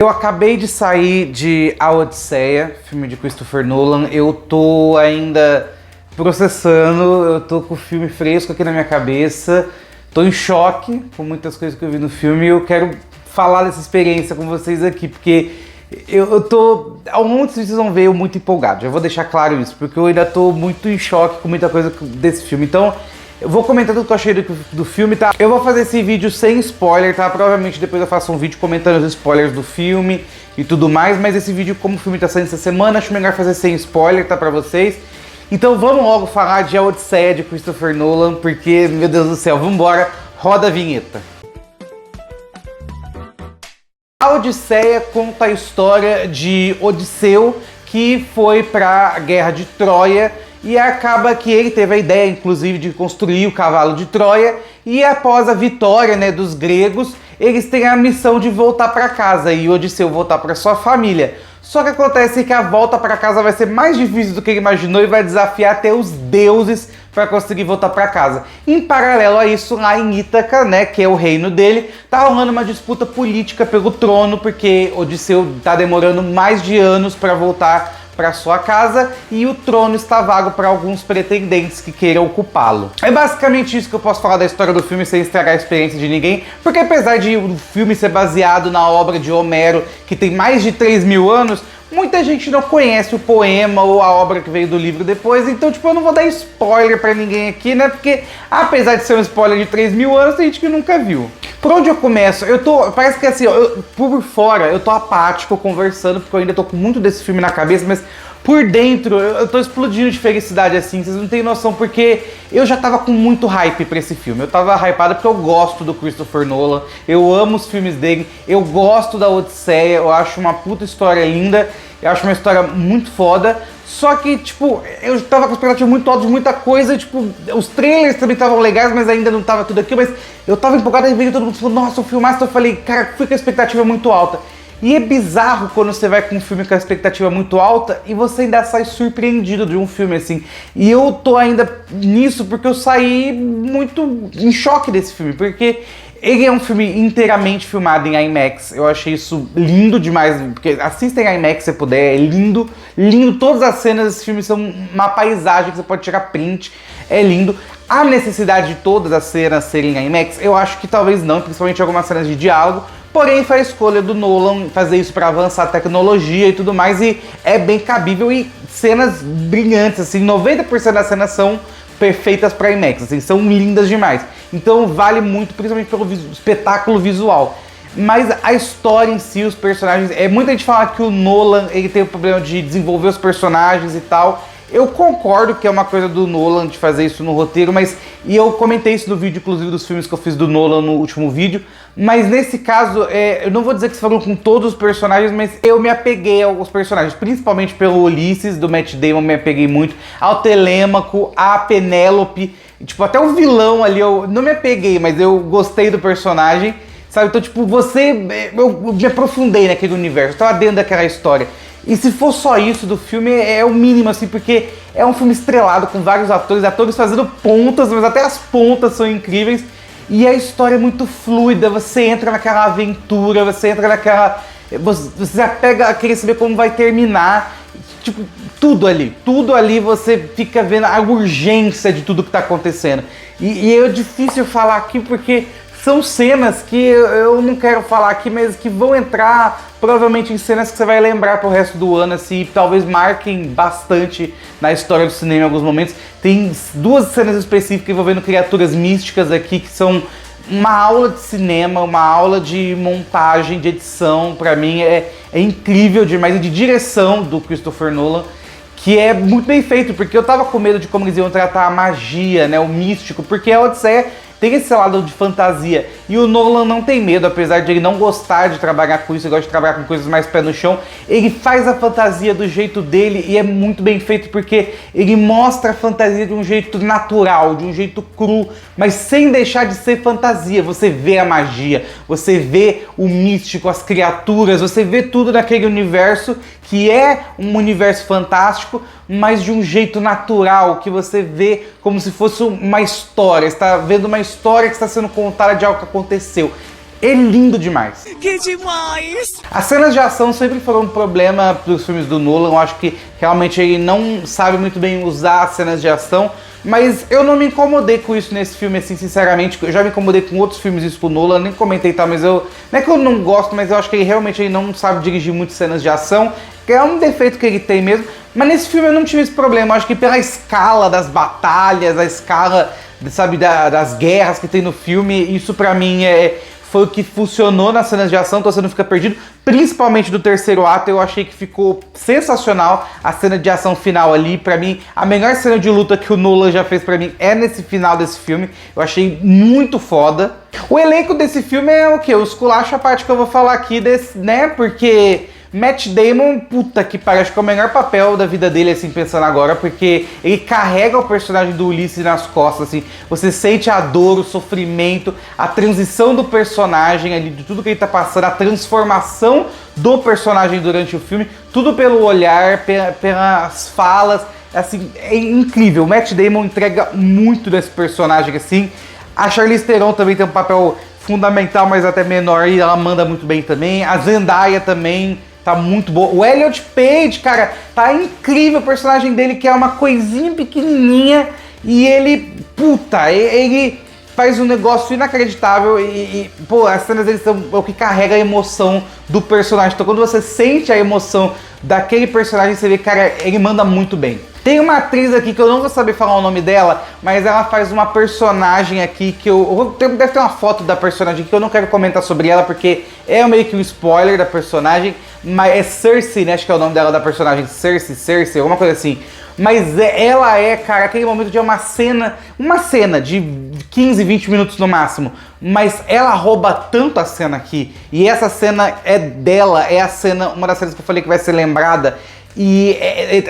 Eu acabei de sair de A Odisseia, filme de Christopher Nolan. Eu tô ainda processando, eu tô com o filme fresco aqui na minha cabeça. Tô em choque com muitas coisas que eu vi no filme e eu quero falar dessa experiência com vocês aqui, porque eu tô, ao longo vocês vão ver, eu muito empolgado. Já vou deixar claro isso, porque eu ainda tô muito em choque com muita coisa desse filme. Então, eu vou comentar tudo que eu achei do filme, tá? Eu vou fazer esse vídeo sem spoiler, tá? Provavelmente depois eu faço um vídeo comentando os spoilers do filme e tudo mais, mas esse vídeo, como o filme tá saindo essa semana, acho melhor fazer sem spoiler, tá? Pra vocês. Então vamos logo falar de A Odisseia de Christopher Nolan, porque, meu Deus do céu, vambora, roda a vinheta. A Odisseia conta a história de Odisseu, que foi para a Guerra de Troia, e acaba que ele teve a ideia, inclusive, de construir o cavalo de Troia, e após a vitória, né, dos gregos, eles têm a missão de voltar para casa, e Odisseu voltar para sua família. Só que acontece que a volta para casa vai ser mais difícil do que ele imaginou e vai desafiar até os deuses para conseguir voltar para casa. Em paralelo a isso, lá em Ítaca, né, que é o reino dele, tá rolando uma disputa política pelo trono, porque Odisseu tá demorando mais de anos para voltar para sua casa e o trono está vago para alguns pretendentes que queiram ocupá-lo. É basicamente isso que eu posso falar da história do filme sem estragar a experiência de ninguém, porque apesar de o filme ser baseado na obra de Homero, que tem mais de 3.000 anos, muita gente não conhece o poema ou a obra que veio do livro depois, então tipo, eu não vou dar spoiler pra ninguém aqui, né, porque apesar de ser um spoiler de 3.000 anos, tem gente que nunca viu. Por onde eu começo? Parece que assim, ó, por fora eu tô apático conversando, porque eu ainda tô com muito desse filme na cabeça, mas por dentro eu tô explodindo de felicidade assim, vocês não têm noção, porque eu já tava com muito hype pra esse filme. Eu tava hypado porque eu gosto do Christopher Nolan, eu amo os filmes dele, eu gosto da Odisseia, eu acho uma puta história linda, eu acho uma história muito foda. Só que, tipo, eu tava com expectativa muito alta de muita coisa, tipo, os trailers também estavam legais, mas ainda não tava tudo aquilo, mas eu tava empolgado e veio todo mundo falando, nossa, o filmaço, então eu falei, cara, fui com a expectativa muito alta. E é bizarro quando você vai com um filme com a expectativa muito alta e você ainda sai surpreendido de um filme assim. E eu tô ainda nisso porque eu saí muito em choque desse filme, porque ele é um filme inteiramente filmado em IMAX. Eu achei isso lindo demais, porque assista em IMAX se puder, é lindo, lindo. Todas as cenas desse filme são uma paisagem que você pode tirar print, é lindo. A necessidade de todas as cenas serem em IMAX, eu acho que talvez não, principalmente algumas cenas de diálogo. Porém, foi a escolha do Nolan fazer isso para avançar a tecnologia e tudo mais, e é bem cabível, e cenas brilhantes, assim, 90% das cenas são perfeitas para IMAX, assim, são lindas demais. Então vale muito, principalmente pelo espetáculo visual. Mas a história em si, os personagens, muita gente fala que o Nolan ele tem o problema de desenvolver os personagens e tal. Eu concordo que é uma coisa do Nolan de fazer isso no roteiro, e eu comentei isso no vídeo, inclusive, dos filmes que eu fiz do Nolan no último vídeo, mas nesse caso, eu não vou dizer que se foram com todos os personagens, mas eu me apeguei aos personagens, principalmente pelo Ulisses, do Matt Damon, me apeguei muito, ao Telêmaco, a Penélope, tipo, até o vilão ali, eu não me apeguei, mas eu gostei do personagem, sabe? Então, tipo, eu me aprofundei naquele universo, eu tava dentro daquela história. E se for só isso do filme, é o mínimo, assim, porque é um filme estrelado com vários atores fazendo pontas, mas até as pontas são incríveis. E a história é muito fluida, você entra naquela aventura, você entra naquela... Você já pega a querer saber como vai terminar. Tipo, tudo ali você fica vendo a urgência de tudo que tá acontecendo. E é difícil falar aqui porque são cenas que eu não quero falar aqui, mas que vão entrar provavelmente em cenas que você vai lembrar pro resto do ano, assim, talvez marquem bastante na história do cinema em alguns momentos. Tem duas cenas específicas envolvendo criaturas místicas aqui que são uma aula de cinema, uma aula de montagem, de edição. Pra mim é incrível demais, e de direção do Christopher Nolan, que é muito bem feito, porque eu tava com medo de como eles iam tratar a magia, né, o místico, porque a Odisseia tem esse lado de fantasia, e o Nolan não tem medo, apesar de ele não gostar de trabalhar com isso, ele gosta de trabalhar com coisas mais pé no chão, ele faz a fantasia do jeito dele, e é muito bem feito porque ele mostra a fantasia de um jeito natural, de um jeito cru, mas sem deixar de ser fantasia. Você vê a magia, você vê o místico, as criaturas, você vê tudo naquele universo, que é um universo fantástico, mas de um jeito natural, que você vê como se fosse uma história, está vendo uma história que está sendo contada de algo que aconteceu. é lindo demais. Que demais! As cenas de ação sempre foram um problema pros filmes do Nolan. Eu acho que realmente ele não sabe muito bem usar as cenas de ação. Mas eu não me incomodei com isso nesse filme, assim, sinceramente. Eu já me incomodei com outros filmes isso com o Nolan, nem comentei, tá? Mas eu... Não é que eu não gosto, mas eu acho que ele realmente não sabe dirigir muitas cenas de ação, que é um defeito que ele tem mesmo. Mas nesse filme eu não tive esse problema. Eu acho que pela escala das batalhas, a escala, sabe, das guerras que tem no filme, isso pra mim foi o que funcionou nas cenas de ação, então você não fica perdido. Principalmente do terceiro ato, eu achei que ficou sensacional a cena de ação final ali. Pra mim, a melhor cena de luta que o Nolan já fez pra mim é nesse final desse filme. Eu achei muito foda. O elenco desse filme é o quê? O esculacho, a parte que eu vou falar aqui, né? Porque Matt Damon, puta que pariu, acho que é o melhor papel da vida dele, assim, pensando agora, porque ele carrega o personagem do Ulisses nas costas, assim, você sente a dor, o sofrimento, a transição do personagem ali, de tudo que ele tá passando, a transformação do personagem durante o filme, tudo pelo olhar, pelas falas, assim, é incrível. O Matt Damon entrega muito desse personagem, assim. A Charlize Theron também tem um papel fundamental, mas até menor, e ela manda muito bem também. A Zendaya também tá muito boa. O Elliot Page, cara, tá incrível o personagem dele, que é uma coisinha pequenininha, e ele, puta, ele faz um negócio inacreditável pô, as cenas dele são o que carrega a emoção do personagem. Então quando você sente a emoção daquele personagem, você vê, cara, ele manda muito bem. Tem uma atriz aqui que eu não vou saber falar o nome dela, mas ela faz uma personagem aqui que deve ter uma foto da personagem que eu não quero comentar sobre ela, porque é meio que um spoiler da personagem, mas é Cersei, né? Acho que é o nome dela da personagem, Cersei, alguma coisa assim. Mas ela cara, aquele momento de uma cena de 15, 20 minutos no máximo, mas ela rouba tanto a cena aqui, e essa cena é dela, é a cena, uma das cenas que eu falei que vai ser lembrada, e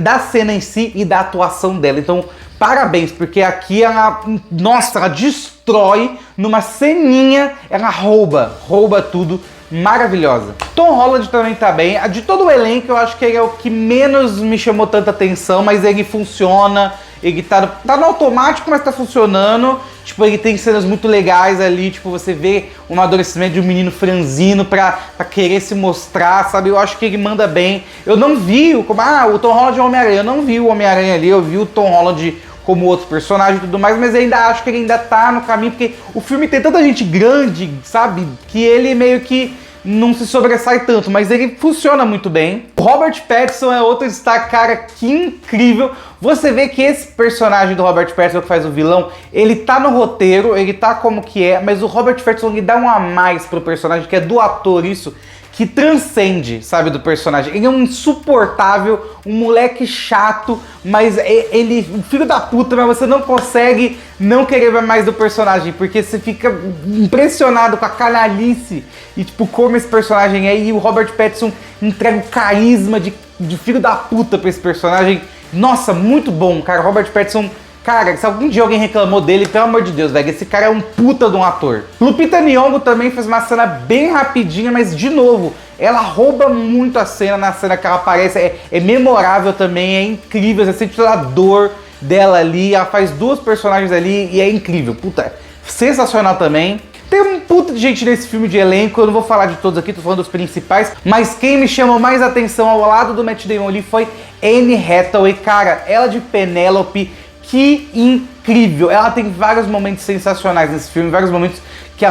da cena em si e da atuação dela. Então, parabéns, porque aqui ela, nossa, ela destrói numa ceninha, ela rouba tudo, maravilhosa. Tom Holland também tá bem. De todo o elenco, eu acho que ele é o que menos me chamou tanta atenção, mas ele funciona, ele tá no automático, mas tá funcionando. Tipo, ele tem cenas muito legais ali, tipo, você vê um amadurecimento de um menino franzino pra querer se mostrar, sabe? Eu acho que ele manda bem. Eu não vi o Tom Holland é o Homem-Aranha, eu não vi o Homem-Aranha ali, eu vi o Tom Holland como outro personagem e tudo mais, mas eu ainda acho que ele ainda tá no caminho, porque o filme tem tanta gente grande, sabe? Que ele meio que não se sobressai tanto, mas ele funciona muito bem. O Robert Pattinson é outro destaque, cara, que incrível. Você vê que esse personagem do Robert Pattinson que faz o vilão, ele tá no roteiro, ele tá como que é, mas o Robert Pattinson ele dá um a mais pro personagem, que é do ator isso, que transcende, sabe, do personagem. Ele é um insuportável, um moleque chato, mas ele, um filho da puta, mas você não consegue não querer ver mais do personagem, porque você fica impressionado com a canalice e, tipo, como esse personagem é. E o Robert Pattinson entrega o carisma de filho da puta pra esse personagem. Nossa, muito bom, cara. Robert Pattinson, cara, se algum dia alguém reclamou dele, pelo amor de Deus, velho, esse cara é um puta de um ator. Lupita Nyong'o também fez uma cena bem rapidinha, mas de novo, ela rouba muito a cena, na cena que ela aparece, é memorável também, é incrível, você sente toda a dor dela ali, ela faz duas personagens ali e é incrível, puta, sensacional também. Tem um puta de gente nesse filme de elenco, eu não vou falar de todos aqui, tô falando dos principais, mas quem me chamou mais atenção ao lado do Matt Damon ali foi Anne Hathaway, cara, ela de Penélope. Que incrível! Ela tem vários momentos sensacionais nesse filme, vários momentos que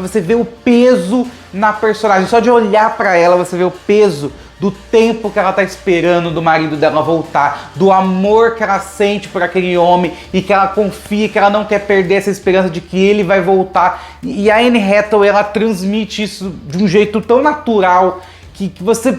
você vê o peso na personagem. Só de olhar pra ela, você vê o peso do tempo que ela tá esperando do marido dela voltar, do amor que ela sente por aquele homem e que ela confia, que ela não quer perder essa esperança de que ele vai voltar. E a Anne Hathaway, ela transmite isso de um jeito tão natural que você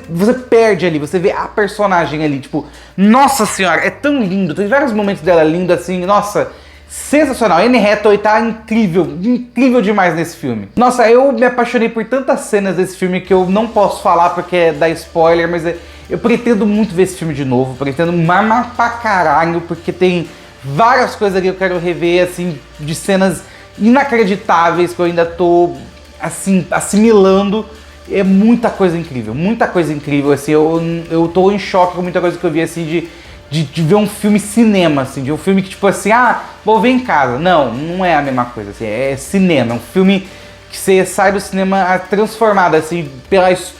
perde ali, você vê a personagem ali, tipo, nossa senhora, é tão lindo, tem vários momentos dela linda assim, nossa, sensacional. Anne Hathaway tá incrível, incrível demais nesse filme. Nossa, eu me apaixonei por tantas cenas desse filme que eu não posso falar porque é dar spoiler, mas eu pretendo muito ver esse filme de novo, pretendo mamar pra caralho, porque tem várias coisas ali que eu quero rever, assim, de cenas inacreditáveis que eu ainda tô, assim, assimilando. É muita coisa incrível, assim, eu tô em choque com muita coisa que eu vi, assim, de ver um filme cinema, assim, de um filme que, tipo assim, vou ver em casa. Não é a mesma coisa, assim, é cinema, é um filme que você sai do cinema transformado, assim,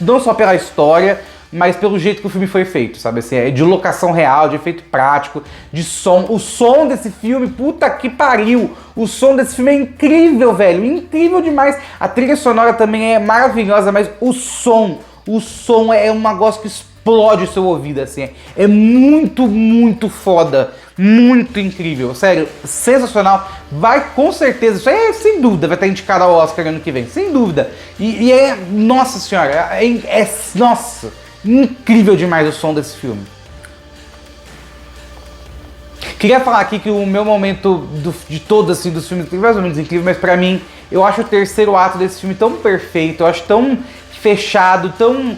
não só pela história, mas pelo jeito que o filme foi feito, sabe? Assim, é de locação real, de efeito prático, de som. O som desse filme, puta que pariu! O som desse filme é incrível, velho, incrível demais. A trilha sonora também é maravilhosa, mas o som é um negócio que explode o seu ouvido, assim. É muito, muito foda. Muito incrível, sério, sensacional. Vai com certeza, isso aí sem dúvida vai estar indicado ao Oscar ano que vem, sem dúvida. E é, nossa senhora, nossa, incrível demais o som desse filme. Queria falar aqui que o meu momento de todos assim, dos filmes, mais ou menos incrível, mas pra mim, eu acho o terceiro ato desse filme tão perfeito, eu acho tão fechado, tão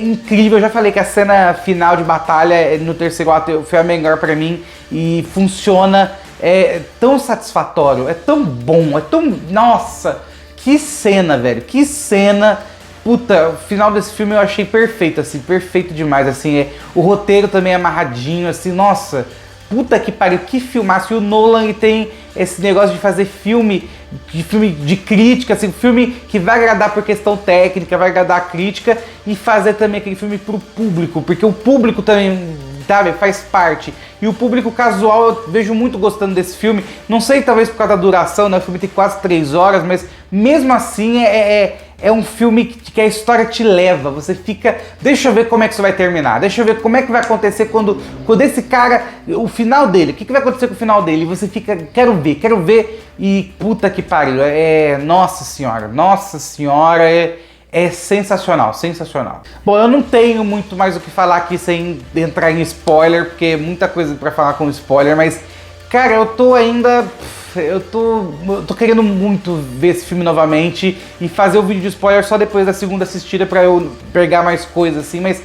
incrível. Eu já falei que a cena final de batalha no terceiro ato foi a melhor pra mim e funciona, é tão satisfatório, é tão bom, é tão... Nossa, que cena, velho, que cena. Puta, o final desse filme eu achei perfeito, assim, perfeito demais, assim, o roteiro também é amarradinho, assim, nossa, puta que pariu, que filmaço. E o Nolan, ele tem esse negócio de fazer filme de crítica, assim, filme que vai agradar por questão técnica, vai agradar a crítica e fazer também aquele filme pro público, porque o público também, sabe, faz parte. E o público casual eu vejo muito gostando desse filme, não sei, talvez por causa da duração, né, o filme tem quase 3 horas, mas mesmo assim é um filme que a história te leva, você fica, deixa eu ver como é que isso vai terminar, deixa eu ver como é que vai acontecer quando esse cara, o final dele, o que vai acontecer com o final dele, e você fica, quero ver, e puta que pariu, nossa senhora, é sensacional, sensacional. Bom, eu não tenho muito mais o que falar aqui sem entrar em spoiler, porque é muita coisa pra falar com spoiler, mas, cara, eu tô ainda... Eu tô querendo muito ver esse filme novamente e fazer o vídeo de spoiler só depois da segunda assistida pra eu pegar mais coisas assim, mas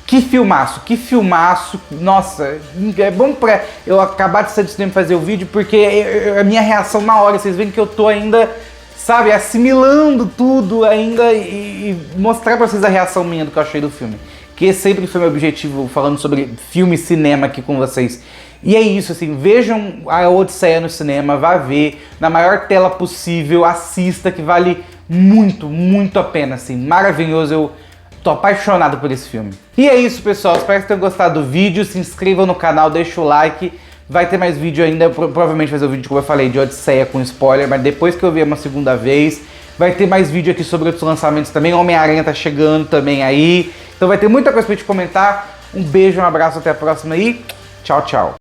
que filmaço, nossa, é bom pra eu acabar de sair do cinema e fazer o vídeo, porque a minha reação na hora, vocês veem que eu tô ainda, sabe, assimilando tudo ainda e mostrar pra vocês a reação minha do que eu achei do filme, que sempre foi meu objetivo falando sobre filme e cinema aqui com vocês. E é isso, assim, vejam a Odisseia no cinema, vá ver na maior tela possível, assista, que vale muito, muito a pena, assim, maravilhoso, eu tô apaixonado por esse filme. E é isso, pessoal, espero que tenham gostado do vídeo, se inscrevam no canal, deixa o like, vai ter mais vídeo ainda, provavelmente vai ser o vídeo, como eu falei, de Odisseia com spoiler, mas depois que eu ver uma segunda vez, vai ter mais vídeo aqui sobre outros lançamentos também, Homem-Aranha tá chegando também aí, então vai ter muita coisa pra gente comentar, um beijo, um abraço, até a próxima e tchau, tchau.